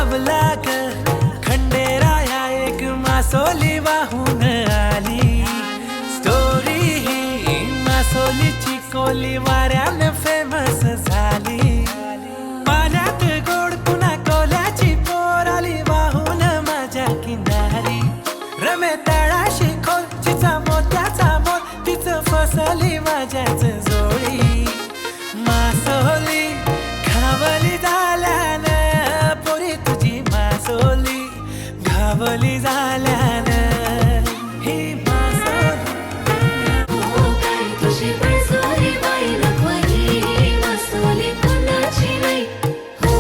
सावला ग खंडेराया एक मासोली वाहून आली. स्टोरी ही मासोलीची कोली वाऱ्याने फेमस झाली. पाण्यात गोड पुन्हा कोल्याची पोर आली वाहून माझ्या किनारी. रमे तळाशी खोल चिचा मोत्याचा मोल तिचं फसली माझ्याच जोडी. मासोली घावली झाल्यानं पोरी तुझी मासोली घावली झाल्यानं ही मासोली. हो काय तुझी मासोली बाई नको ही मासोली कोणाची नाही. हो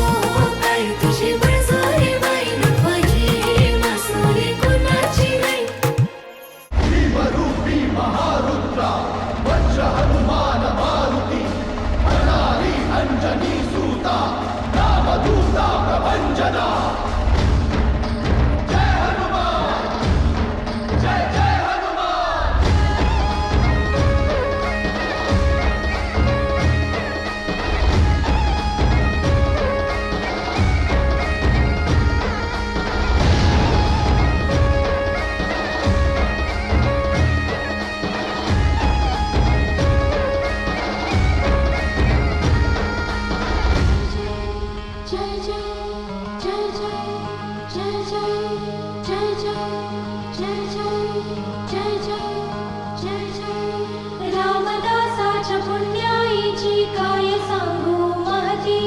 काय तुझी मासोली बाई नको ही मासोली कोणाची नाही. भीमरूपी महारुद्रा वज्र हनुमान मारुती अनारी अंजनी सूता रामदूता प्रभंजना. जय हनुमान जय जय हनुमान. जय जय जय जय जय जय जय जय जय जय जय जय. रामदासाच्या पुण्याईची काय सांगू महती.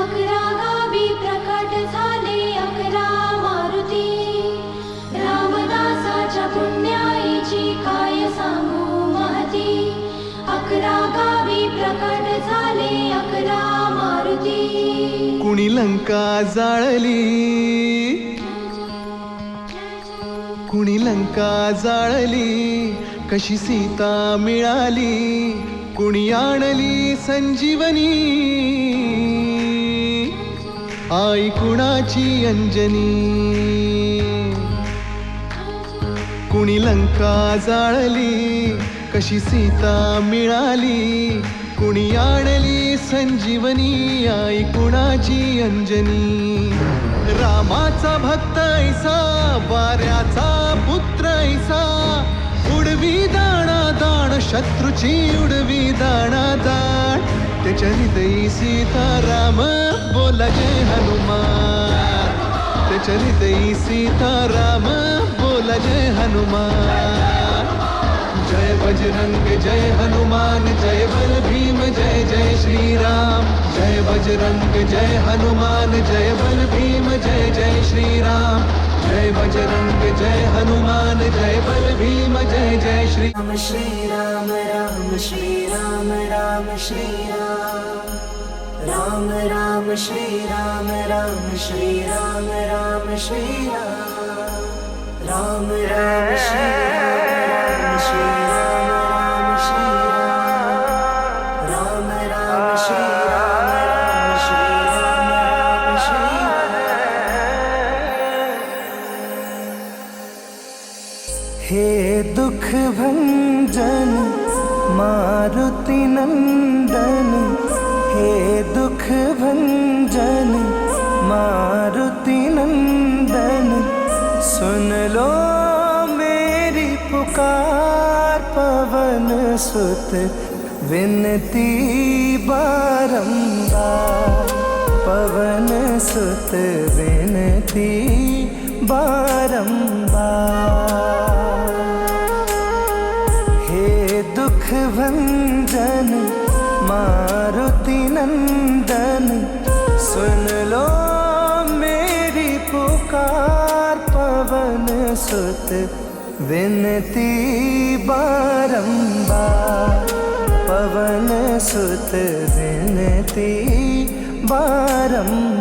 11 गावी प्रकट झाले 11 मारुती. रामदासाच्या पुण्याईची काय सांगू महती. 11 गावी प्रकट झाले 11 मारुती. कुणी लंका जाळली, कुणी लंका जाळली, कशी सीता मिळाली, कुणी आणली संजीवनी, आई कुणाची अंजनी. कुणी लंका जाळली, कशी सीता मिळाली, कुणी आणली संजीवनी, आई कुणाची अंजनी. रामाचा भक्त ऐसा, वाऱ्याचा पुत्र ऐसा, उडवी दाणा दाण शत्रूची उडवी दाणा दाण. त्याच्या हृदयी सीताराम बोला जय हनुमान. त्याच्या हृदयी सीताराम बोला जय हनुमान. जय बजरंग जय हनुमान जय बल भीम जय जय श्रीराम. जय बजरंग जय हनुमान जय बल भीम जय जय श्रीराम. जय बजरंग जय हनुमान जय बल भीम जय जय श्री. राम श्रीराम राम श्रीराम राम श्रीराम. राम राम श्रीराम राम श्रीराम राम श्रीराम. राम राम श्रीराम राम श्रीराम राम श्रीराम. राम राम श्रीराम राम श्रीराम राम श्रीराम. हे दुख भंजन मारुति नंदन. हे दुख भंजन मारुति नंदन. सुन लो मेरी पुकार पवन सुत विनती बारंबार. पवन सुत विनती बारंबार. हे दुख भंजन मारुति नंदन. सुन लो मेरी पुकार पवन सुत विनती बारंबार. पवन सुत विनती बारंबार.